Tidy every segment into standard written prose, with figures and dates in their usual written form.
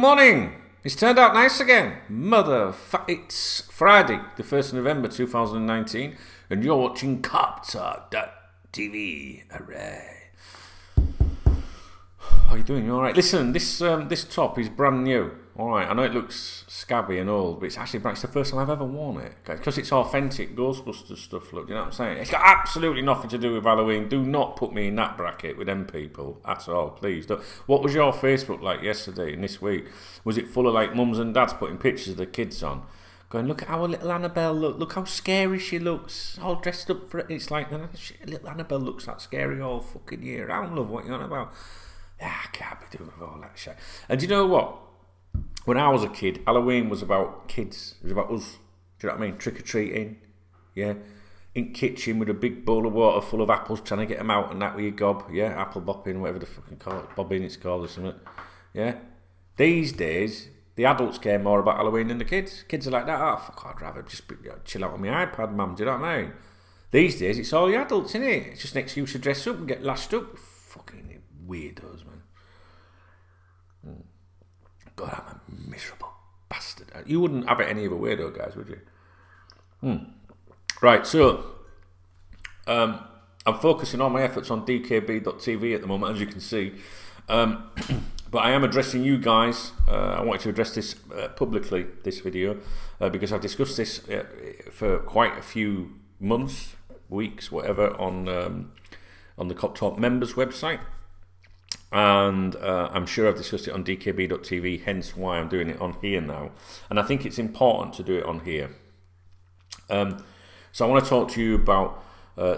morning. It's turned out nice again. It's Friday, the 1st of November 2019, and you're watching KopTalk.tv. Hooray. How are you doing? You alright? Listen, this top is brand new. Alright, I know it looks scabby and old, but it's actually brand. It's the first time I've ever worn it. Because it's authentic Ghostbusters stuff, look, you know what I'm saying? It's got absolutely nothing to do with Halloween. Do not put me in that bracket with them people at all, please. What was your Facebook like yesterday and this week? Was it full of like mums and dads putting pictures of the kids on? Going, look at our little Annabelle, look how scary she looks, all dressed up for it. It's like, little Annabelle looks that scary all fucking year. I don't love what you're on about. I can't be doing all that shit. And do you know what? When I was a kid, Halloween was about kids. It was about us. Do you know what I mean? Trick-or-treating. Yeah. In kitchen with a big bowl of water full of apples, trying to get them out and that with your gob. Yeah. Apple bopping, whatever the fucking call it. Bobbing it's called or something. Yeah. These days, the adults care more about Halloween than the kids. Kids are like that. Oh, fuck, I'd rather just chill out on my iPad, mum. Do you know what I mean? These days, it's all the adults, innit? It's just an excuse to dress up and get lashed up. Fucking weirdos, man. God, I'm a miserable bastard. You wouldn't have it any other way, though, guys, would you? Right, so I'm focusing all my efforts on dkb.tv at the moment, as you can see. But I am addressing you guys. I wanted to address this publicly, this video, because I've discussed this for quite a few months, weeks, whatever, on the KopTalk members website. And I'm sure I've discussed it on dkb.tv, hence why I'm doing it on here now. And I think it's important to do it on here. So I want to talk to you about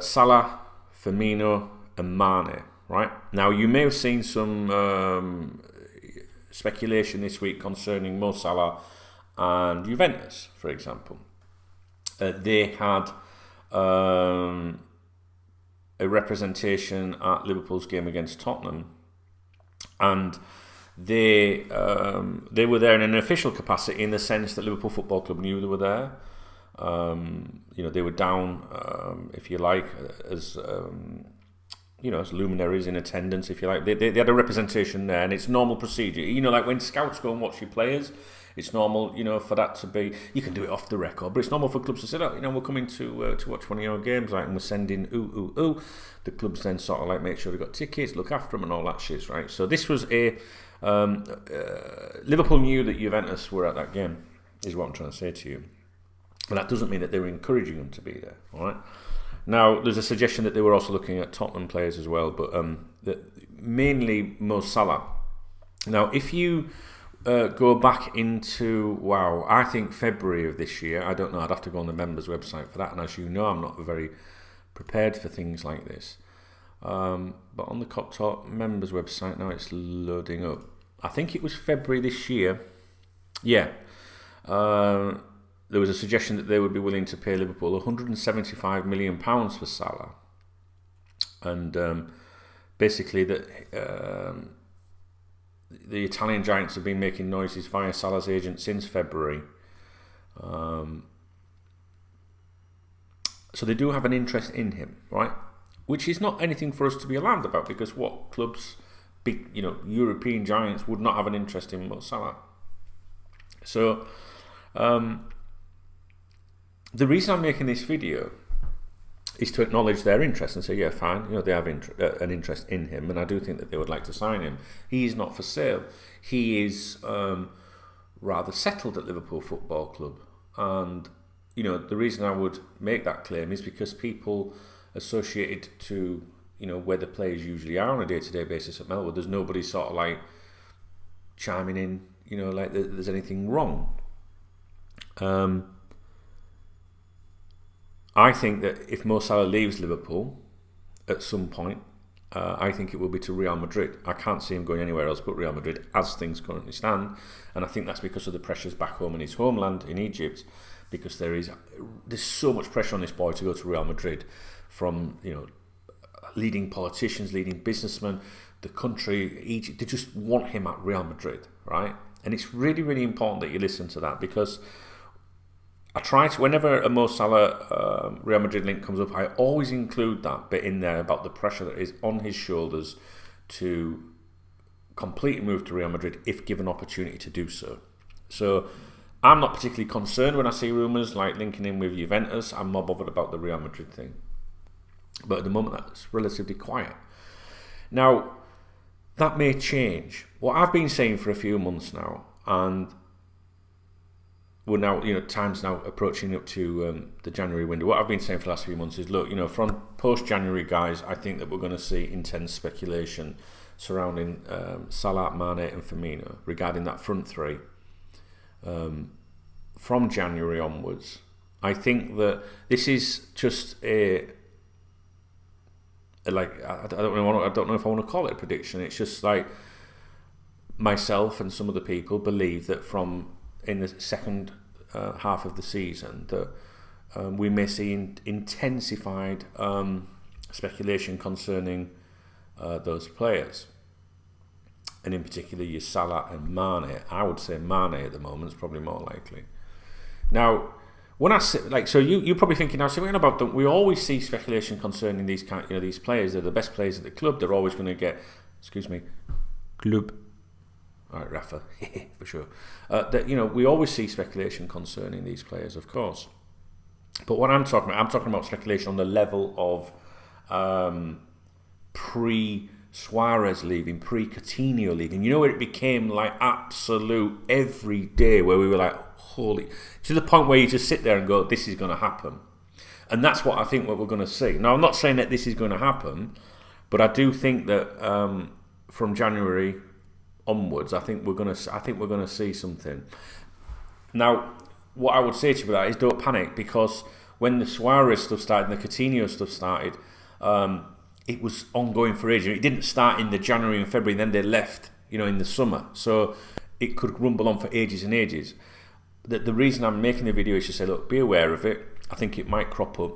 Salah, Firmino and Mane, right? Now, you may have seen some speculation this week concerning Mo Salah and Juventus, for example. They had a representation at Liverpool's game against Tottenham. And they were there in an official capacity in the sense that Liverpool Football Club knew they were there. They were down, if you like, as as luminaries in attendance, if you like. They had a representation there, and it's normal procedure. Like when scouts go and watch your players, it's normal, for that to be. You can do it off the record, but it's normal for clubs to say, we're coming to watch one of your games, right? And we're sending The clubs then sort of like make sure they've got tickets, look after them, and all that shit, right? So this was Liverpool knew that Juventus were at that game, is what I'm trying to say to you. But that doesn't mean that they were encouraging them to be there, all right? Now, there's a suggestion that they were also looking at Tottenham players as well, but mainly Mo Salah. Now, if you go back into, I think February of this year, I don't know, I'd have to go on the members website for that, and as you know, I'm not very prepared for things like this. But on the KopTalk members website, now it's loading up. I think it was February this year. Yeah. There was a suggestion that they would be willing to pay Liverpool £175 million for Salah. And basically that the Italian giants have been making noises via Salah's agent since February. So they do have an interest in him, right? Which is not anything for us to be alarmed about, because what clubs, big, European giants would not have an interest in Mo Salah. So the reason I'm making this video is to acknowledge their interest and say, yeah, fine, they have an interest in him, and I do think that they would like to sign him. He is not for sale. He is rather settled at Liverpool Football Club, and the reason I would make that claim is because people associated to, where the players usually are on a day-to-day basis at Melwood, there's nobody sort of like chiming in, like there's anything wrong. I think that if Mo Salah leaves Liverpool at some point, I think it will be to Real Madrid. I can't see him going anywhere else but Real Madrid as things currently stand, and I think that's because of the pressures back home in his homeland in Egypt, because there's so much pressure on this boy to go to Real Madrid from leading politicians, leading businessmen, the country, Egypt. They just want him at Real Madrid, right? And it's really, really important that you listen to that, because I try to, whenever a Mo Salah Real Madrid link comes up, I always include that bit in there about the pressure that is on his shoulders to completely move to Real Madrid if given opportunity to do so. So I'm not particularly concerned when I see rumours like linking in with Juventus. I'm more bothered about the Real Madrid thing. But at the moment, that's relatively quiet. Now, that may change. What I've been saying for a few months now, and we're now, time's now approaching up to the January window. What I've been saying for the last few months is, look, from post-January, guys, I think that we're going to see intense speculation surrounding Salah, Mane and Firmino regarding that front three. From January onwards, I think that this is just I don't know if I want to call it a prediction. It's just like myself and some other people believe that from in the second half of the season that we may see intensified speculation concerning those players. And in particular, your Salah and Mane. I would say Mane at the moment is probably more likely. Now, when I say, so you're probably thinking now, about them. We always see speculation concerning these these players. They're the best players at the club. They're always going to get, club. All right, Rafa, for sure. We always see speculation concerning these players, of course. But what I'm talking about speculation on the level of pre-Suarez leaving, pre-Coutinho leaving. Where it became like absolute every day, where we were like, holy, to the point where you just sit there and go, this is going to happen. And that's what I think what we're going to see. Now, I'm not saying that this is going to happen, but I do think that from January onwards, I think we're going to see something. Now, what I would say to you about that is don't panic, because when the Suarez stuff started and the Coutinho stuff started, it was ongoing for ages. It didn't start in the January and February, and then they left, in the summer. So it could rumble on for ages and ages. The reason I'm making the video is to say, look, be aware of it. I think it might crop up,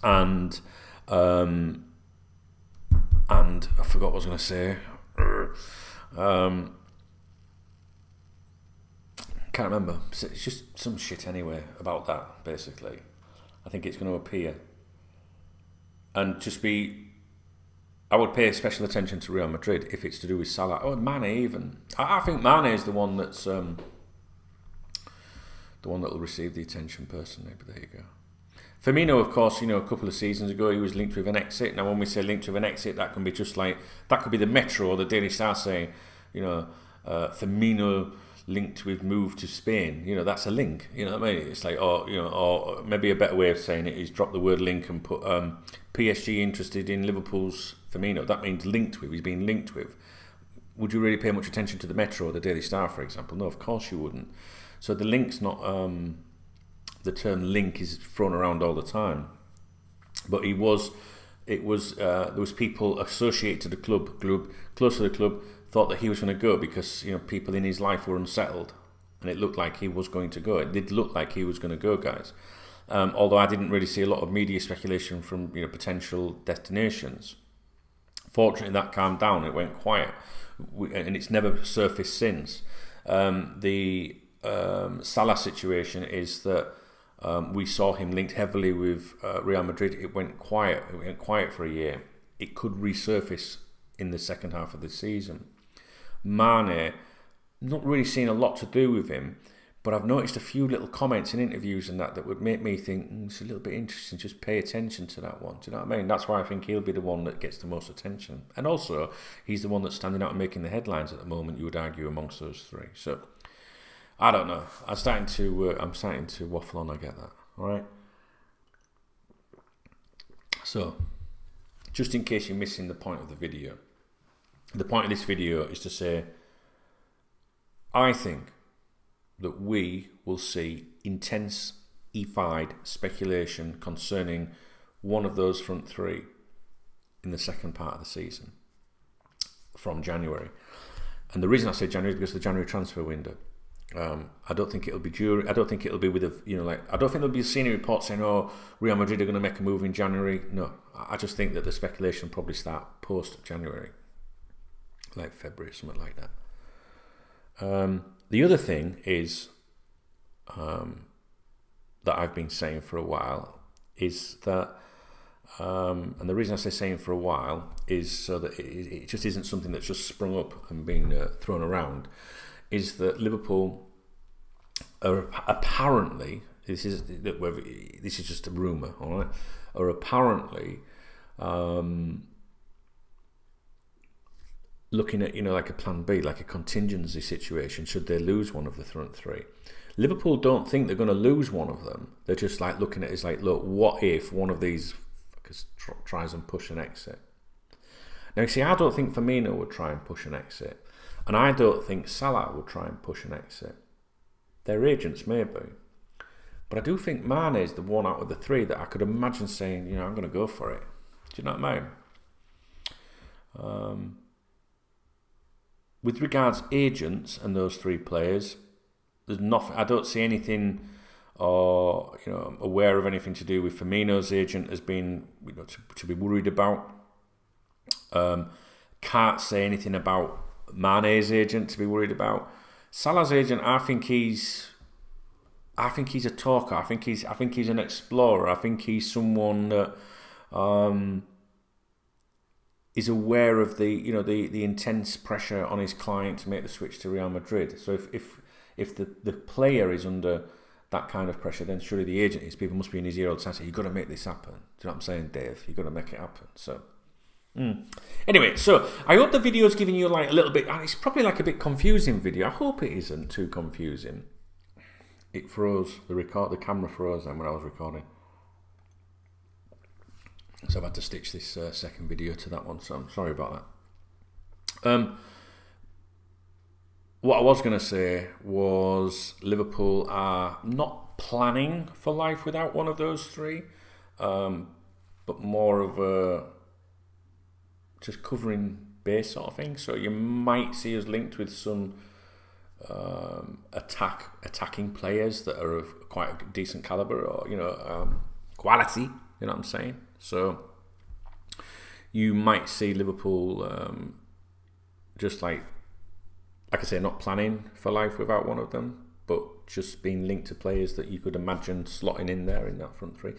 and I forgot what I was going to say. Can't remember. It's just some shit anyway about that, basically. I think it's going to appear. And I would pay special attention to Real Madrid if it's to do with Salah. Oh, Mane even. I think Mane is the one that's the one that will receive the attention personally, but there you go. Firmino, of course, a couple of seasons ago, he was linked with an exit. Now, when we say linked with an exit, that can be just like, that could be the Metro or the Daily Star saying, Firmino linked with move to Spain. That's a link. You know what I mean? It's like, or maybe a better way of saying it is drop the word link and put PSG interested in Liverpool's Firmino. That means linked with. He's been linked with. Would you really pay much attention to the Metro or the Daily Star, for example? No, of course you wouldn't. So the link's not. The term link is thrown around all the time, but there was people associated to the club, close to the club, thought that he was going to go because people in his life were unsettled, and it looked like he was going to go. It did look like he was going to go, guys. Although I didn't really see a lot of media speculation from potential destinations. Fortunately, that calmed down. It went quiet, and it's never surfaced since. The Salah situation is that. We saw him linked heavily with Real Madrid. It went quiet. It went quiet for a year. It could resurface in the second half of the season. Mane, not really seeing a lot to do with him, but I've noticed a few little comments in interviews and that would make me think it's a little bit interesting. Just pay attention to that one. Do you know what I mean? That's why I think he'll be the one that gets the most attention. And also, he's the one that's standing out and making the headlines at the moment, you would argue, amongst those three. So, I don't know. I'm starting to waffle on. I get that. All right. So, just in case you're missing the point of the video, the point of this video is to say, I think that we will see intensified speculation concerning one of those front three in the second part of the season from January. And the reason I say January is because of the January transfer window. I don't think it'll be during. I don't think it'll be with a. I don't think there'll be a senior report saying, "Oh, Real Madrid are going to make a move in January." No, I just think that the speculation will probably start post January, like February, something like that. The other thing is that I've been saying for a while is that and the reason I say saying for a while is so that it just isn't something that's just sprung up and been thrown around, is that Liverpool are apparently, this is just a rumour, all right, are apparently looking at, like a plan B, like a contingency situation should they lose one of the front three. Liverpool don't think they're going to lose one of them. They're just like looking at it as like, look, what if one of these tries and push an exit? Now, you see, I don't think Firmino would try and push an exit, and I don't think Salah would try and push an exit. Their agents maybe, but I do think Mane is the one out of the three that I could imagine saying, I'm going to go for it. Do you know what I mean? With regards agents and those three players, there's nothing. I don't see anything, or aware of anything to do with Firmino's agent as being to be worried about. Can't say anything about Mane's agent to be worried about. Salah's agent, I think he's a talker. I think he's an explorer. I think he's someone that is aware of the intense pressure on his client to make the switch to Real Madrid. So if the player is under that kind of pressure, then surely the agent, his people must be in his ear all the time saying, you've got to make this happen. Do you know what I'm saying, Dave? You've got to make it happen. So anyway, so I hope the video is giving you like a little bit, it's probably like a bit confusing video. I hope it isn't too confusing. It froze, the camera froze then when I was recording. So I've had to stitch this second video to that one, so I'm sorry about that. What I was going to say was Liverpool are not planning for life without one of those three, but more of a just covering base sort of thing. So you might see us linked with some attacking players that are of quite a decent caliber, or quality. You know what I'm saying? So you might see Liverpool just like I say, not planning for life without one of them, but just being linked to players that you could imagine slotting in there in that front three.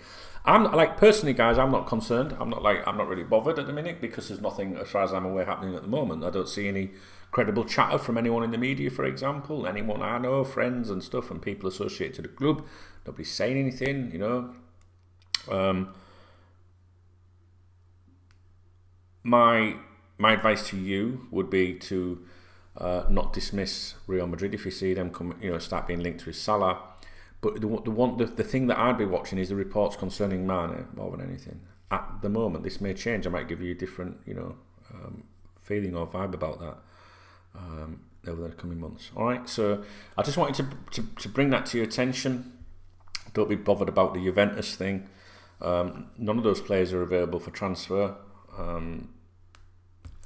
I'm like, personally, guys, I'm not concerned. I'm not really bothered at the minute, because there's nothing, as far as I'm aware, happening at the moment. I don't see any credible chatter from anyone in the media, for example, anyone I know, friends and stuff, and people associated to the club. Nobody's saying anything, My advice to you would be to not dismiss Real Madrid if you see them come, start being linked with Salah. But the thing that I'd be watching is the reports concerning Mane more than anything. At the moment, this may change. I might give you a different, feeling or vibe about that over the coming months. All right. So I just wanted to bring that to your attention. Don't be bothered about the Juventus thing. None of those players are available for transfer.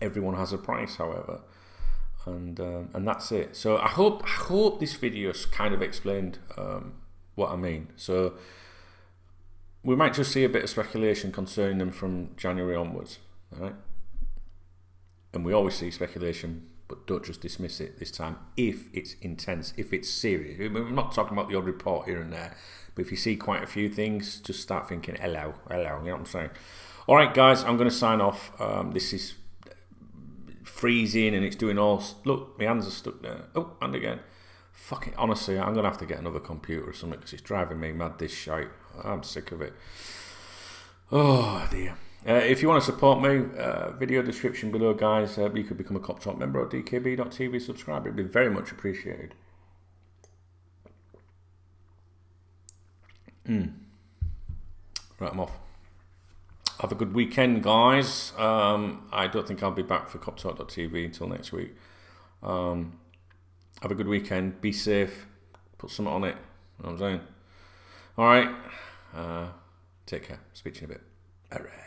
Everyone has a price, however, and that's it. So I hope this video's kind of explained what I mean. So we might just see a bit of speculation concerning them from January onwards, all right? And we always see speculation, but don't just dismiss it this time if it's intense, if it's serious. We're not talking about the odd report here and there, but if you see quite a few things, just start thinking, hello, you know what I'm saying? All right, guys, I'm going to sign off. This is freezing and it's doing all... Look, my hands are stuck there. Oh, and again. Fucking, honestly, I'm going to have to get another computer or something because it's driving me mad, this shite. I'm sick of it. Oh, dear. If you want to support me, video description below, guys. You could become a KopTalk member or dkb.tv subscriber. It'd be very much appreciated. Right, I'm off. Have a good weekend, guys. I don't think I'll be back for KopTalk.tv until next week. Have a good weekend. Be safe. Put something on it. You know what I'm saying? All right. Take care. Speak to you in a bit. All right.